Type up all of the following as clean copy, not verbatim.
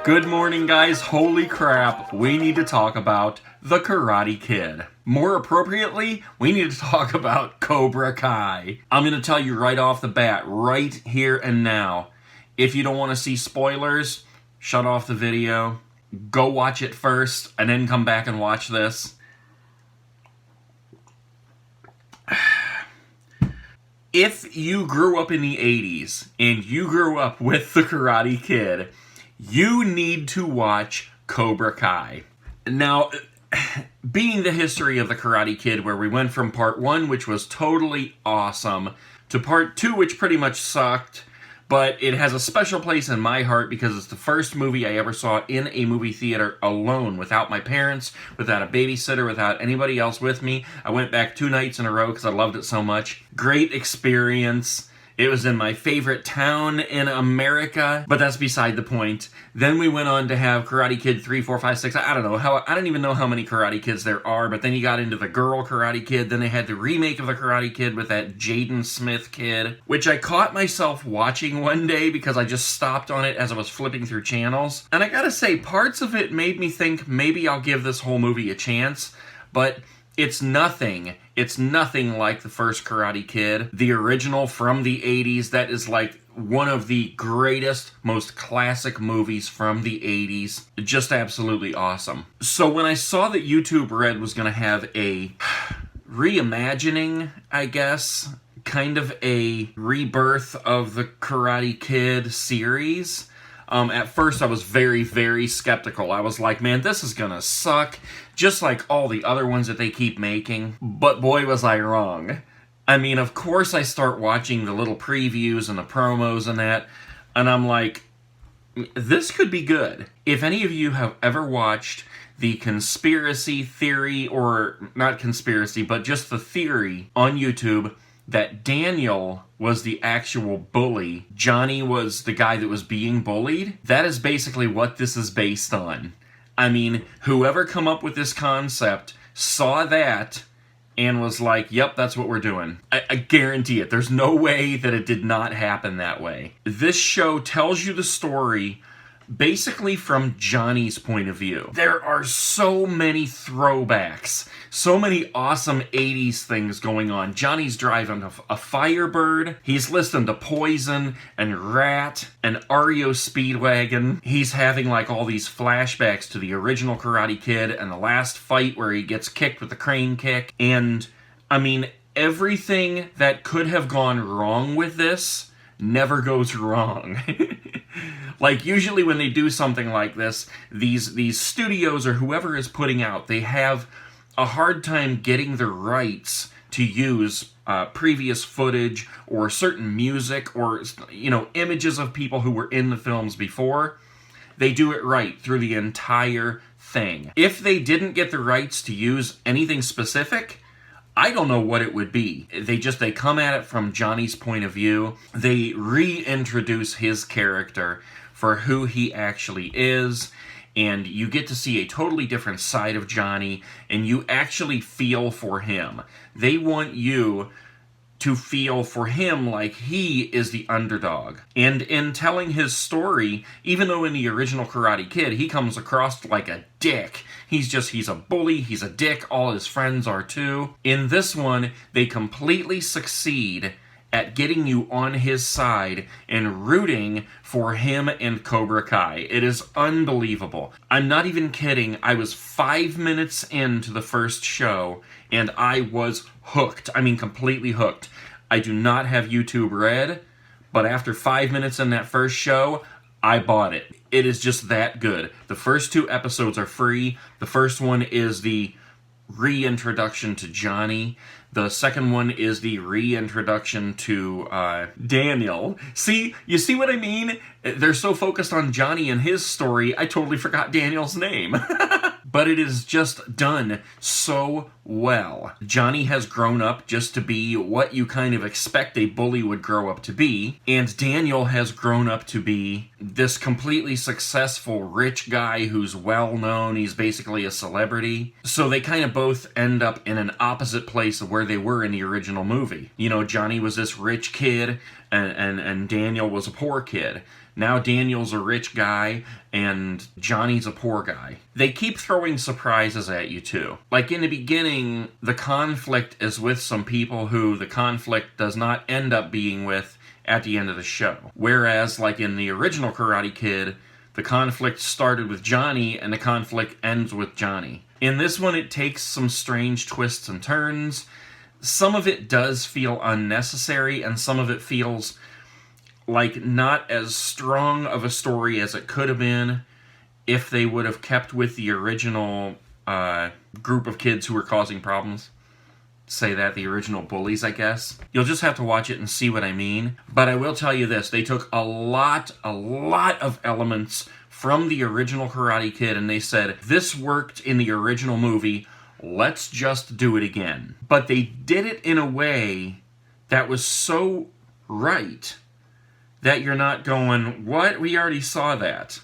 Good morning, guys. Holy crap, we need to talk about The Karate Kid. More appropriately, we need to talk about Cobra Kai. I'm going to tell you right off the bat, right here and now, if you don't want to see spoilers, shut off the video, go watch it first, and then come back and watch this. If you grew up in the 80s and you grew up with The Karate Kid, you need to watch Cobra Kai. Now, being the history of The Karate Kid, where we went from part 1, which was totally awesome, to part 2, which pretty much sucked, but it has a special place in my heart because it's the first movie I ever saw in a movie theater alone, without my parents, without a babysitter, without anybody else with me. I went back 2 nights in a row because I loved it so much. Great experience. It was in my favorite town in America, but that's beside the point. Then we went on to have Karate Kid 3, 4, 5, 6. I don't even know how many Karate Kids there are, but then you got into the girl Karate Kid. Then they had the remake of the Karate Kid with that Jaden Smith kid, which I caught myself watching one day because I just stopped on it as I was flipping through channels. And I gotta say, parts of it made me think maybe I'll give this whole movie a chance, but it's nothing like the first Karate Kid, the original from the 80s. That is like one of the greatest, most classic movies from the 80s. Just absolutely awesome. So when I saw that YouTube Red was going to have a reimagining, I guess, kind of a rebirth of the Karate Kid series, at first I was very, very skeptical. I was like, man, this is gonna suck, just like all the other ones that they keep making. But boy, was I wrong. I mean, of course I start watching the little previews and the promos and that, and I'm like, this could be good. If any of you have ever watched the conspiracy theory, or not conspiracy, but just the theory on YouTube that Daniel was the actual bully, Johnny was the guy that was being bullied, that is basically what this is based on. I mean, whoever come up with this concept saw that and was like, yep, that's what we're doing. I guarantee it. There's no way that it did not happen that way. This show tells you the story basically from Johnny's point of view. There are so many throwbacks, so many awesome 80s things going on. Johnny's driving a Firebird. He's listening to Poison and Rat and REO Speedwagon. He's having like all these flashbacks to the original Karate Kid and the last fight where he gets kicked with the crane kick. And I mean, everything that could have gone wrong with this never goes wrong. Like, usually when they do something like this, these studios or whoever is putting out, they have a hard time getting the rights to use previous footage or certain music or, you know, images of people who were in the films before. They do it right through the entire thing. If they didn't get the rights to use anything specific, I don't know what it would be. They come at it from Johnny's point of view. They reintroduce his character for who he actually is, and you get to see a totally different side of Johnny, and you actually feel for him. They want you to feel for him like he is the underdog. And in telling his story, even though in the original Karate Kid, he comes across like a dick. He's a bully, he's a dick, all his friends are too. In this one, they completely succeed at getting you on his side and rooting for him and Cobra Kai. It is unbelievable. I'm not even kidding. I was 5 minutes into the first show, and I was hooked. I mean, completely hooked. I do not have YouTube Red, but after 5 minutes in that first show, I bought it. It is just that good. The first 2 episodes are free. The first one is the reintroduction to Johnny. The second one is the reintroduction to Daniel. You see what I mean? They're so focused on Johnny and his story, I totally forgot Daniel's name. But it is just done so Well, Johnny has grown up just to be what you kind of expect a bully would grow up to be, and Daniel has grown up to be this completely successful rich guy who's well known. He's basically a celebrity. So they kind of both end up in an opposite place of where they were in the original movie. You know, Johnny was this rich kid, and Daniel was a poor kid. Now Daniel's a rich guy, and Johnny's a poor guy. They keep throwing surprises at you, too. Like, in the beginning, the conflict is with some people who the conflict does not end up being with at the end of the show. Whereas, like in the original Karate Kid, the conflict started with Johnny, and the conflict ends with Johnny. In this one, it takes some strange twists and turns. Some of it does feel unnecessary, and some of it feels like not as strong of a story as it could have been if they would have kept with the original group of kids who were causing problems. Say that, the original bullies, I guess. You'll just have to watch it and see what I mean. But I will tell you this, they took a lot of elements from the original Karate Kid and they said, this worked in the original movie, let's just do it again. But they did it in a way that was so right that you're not going, what? We already saw that.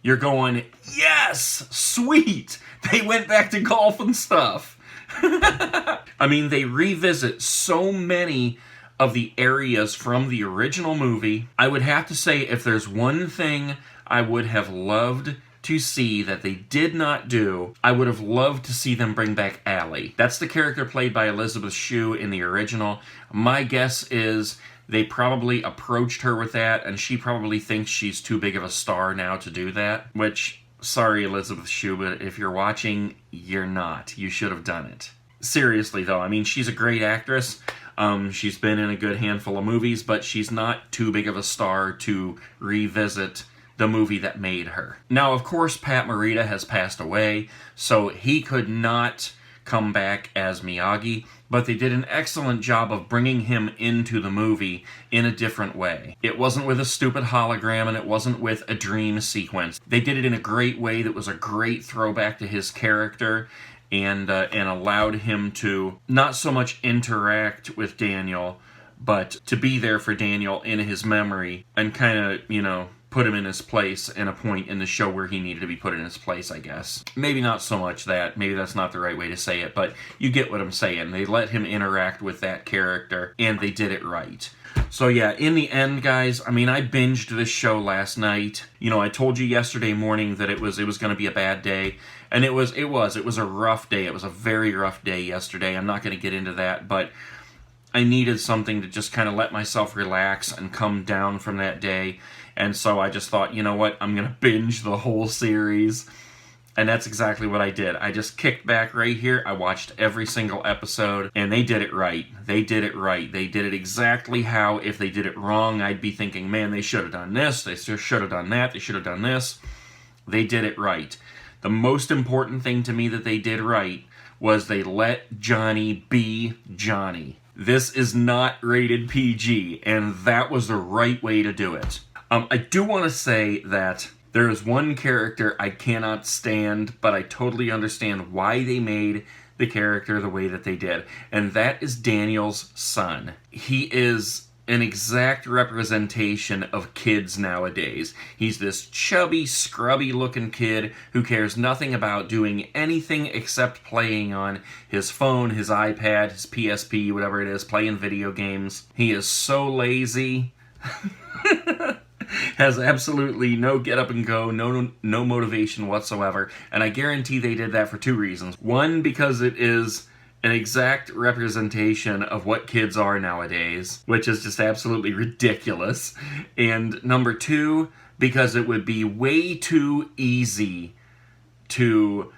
You're going, yes, sweet. They went back to golf and stuff. I mean, they revisit so many of the areas from the original movie. I would have to say, if there's one thing I would have loved to see that they did not do, I would have loved to see them bring back Allie. That's the character played by Elizabeth Shue in the original. My guess is they probably approached her with that, and she probably thinks she's too big of a star now to do that. Which, sorry Elizabeth Shue, but if you're watching, you're not. You should have done it. Seriously though, I mean, she's a great actress. She's been in a good handful of movies, but she's not too big of a star to revisit the movie that made her. Now, of course, Pat Morita has passed away, so he could not come back as Miyagi, but they did an excellent job of bringing him into the movie in a different way. It wasn't with a stupid hologram, and it wasn't with a dream sequence. They did it in a great way that was a great throwback to his character, and allowed him to not so much interact with Daniel, but to be there for Daniel in his memory, and kind of, you know, put him in his place in a point in the show where he needed to be put in his place, I guess. Maybe not so much that. Maybe that's not the right way to say it, but you get what I'm saying. They let him interact with that character, and they did it right. So yeah, in the end, guys, I mean, I binged this show last night. You know, I told you yesterday morning that it was going to be a bad day, and it was a rough day. It was a very rough day yesterday. I'm not going to get into that, but I needed something to just kind of let myself relax and come down from that day. And so I just thought, you know what, I'm going to binge the whole series. And that's exactly what I did. I just kicked back right here. I watched every single episode, and they did it right. They did it right. They did it exactly how, if they did it wrong, I'd be thinking, man, they should have done this, they should have done that, they should have done this. They did it right. The most important thing to me that they did right was they let Johnny be Johnny. This is not rated PG, and that was the right way to do it. I do want to say that there is one character I cannot stand, but I totally understand why they made the character the way that they did, and that is Daniel's son. He is an exact representation of kids nowadays. He's this chubby, scrubby-looking kid who cares nothing about doing anything except playing on his phone, his iPad, his PSP, whatever it is, playing video games. He is so lazy. Has absolutely no get up and go, no motivation whatsoever, and I guarantee they did that for two reasons. One, because it is an exact representation of what kids are nowadays, which is just absolutely ridiculous. And number two, because it would be way too easy to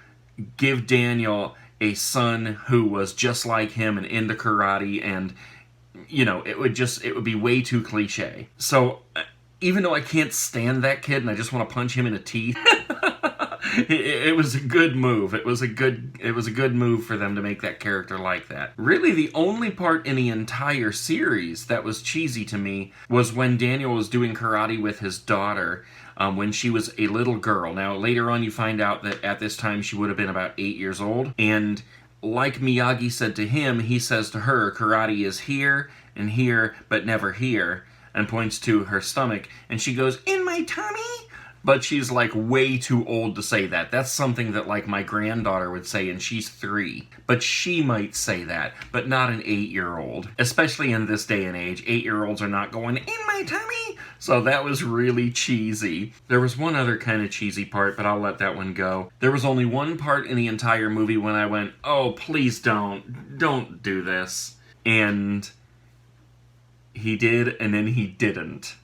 give Daniel a son who was just like him and into karate, and, you know, it would be way too cliche. So even though I can't stand that kid and I just want to punch him in the teeth, it was a good move. It was a good move for them to make that character like that. Really, the only part in the entire series that was cheesy to me was when Daniel was doing karate with his daughter when she was a little girl. Now, later on you find out that at this time she would have been about 8 years old, and like Miyagi said to him, he says to her, karate is here and here, but never here, and points to her stomach, and she goes, in my tummy? But she's like way too old to say that. That's something that like my granddaughter would say, and she's 3. But she might say that, but not an 8-year-old. Especially in this day and age, 8-year-olds are not going, in my tummy? So that was really cheesy. There was one other kind of cheesy part, but I'll let that one go. There was only one part in the entire movie when I went, oh, please don't do this. And he did, and then he didn't.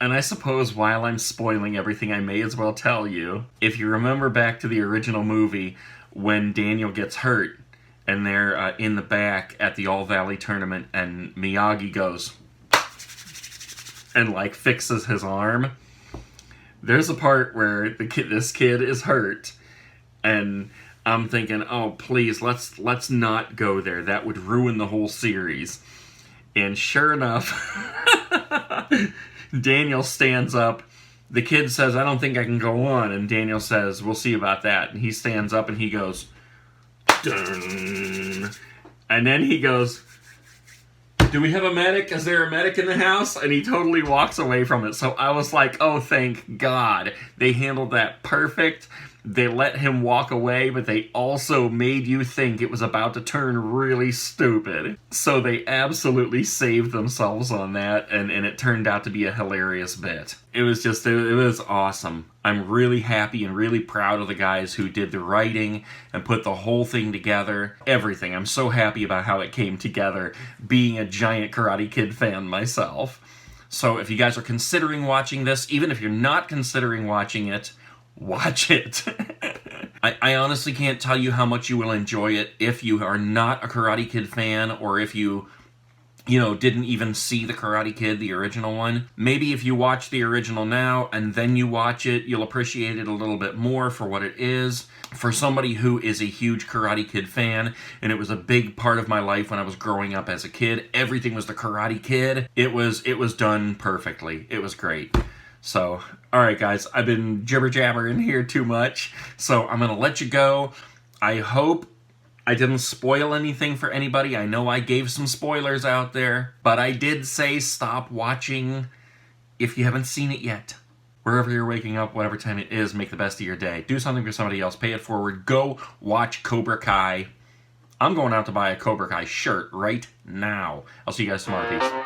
And I suppose while I'm spoiling everything, I may as well tell you. If you remember back to the original movie, when Daniel gets hurt, and they're in the back at the All Valley tournament, and Miyagi goes and like fixes his arm. There's a part where this kid is hurt, and I'm thinking, oh please, let's not go there. That would ruin the whole series. And sure enough, Daniel stands up. The kid says, I don't think I can go on. And Daniel says, we'll see about that. And he stands up and he goes, dun. And then he goes, do we have a medic? Is there a medic in the house? And he totally walks away from it. So I was like, oh, thank God. They handled that perfect. They let him walk away, but they also made you think it was about to turn really stupid. So they absolutely saved themselves on that, and it turned out to be a hilarious bit. It was awesome. I'm really happy and really proud of the guys who did the writing and put the whole thing together. Everything. I'm so happy about how it came together, being a giant Karate Kid fan myself. So if you guys are considering watching this, even if you're not considering watching it, watch it. I honestly can't tell you how much you will enjoy it if you are not a Karate Kid fan, or if you didn't even see the Karate Kid, the original one. Maybe if you watch the original now and then you watch it, you'll appreciate it a little bit more for what it is. For somebody who is a huge Karate Kid fan, and it was a big part of my life when I was growing up as a kid, everything was the Karate Kid. It was done perfectly. It was great. So, alright guys, I've been jibber-jabbering here too much, so I'm going to let you go. I hope I didn't spoil anything for anybody. I know I gave some spoilers out there, but I did say stop watching if you haven't seen it yet. Wherever you're waking up, whatever time it is, make the best of your day. Do something for somebody else. Pay it forward. Go watch Cobra Kai. I'm going out to buy a Cobra Kai shirt right now. I'll see you guys tomorrow. Peace.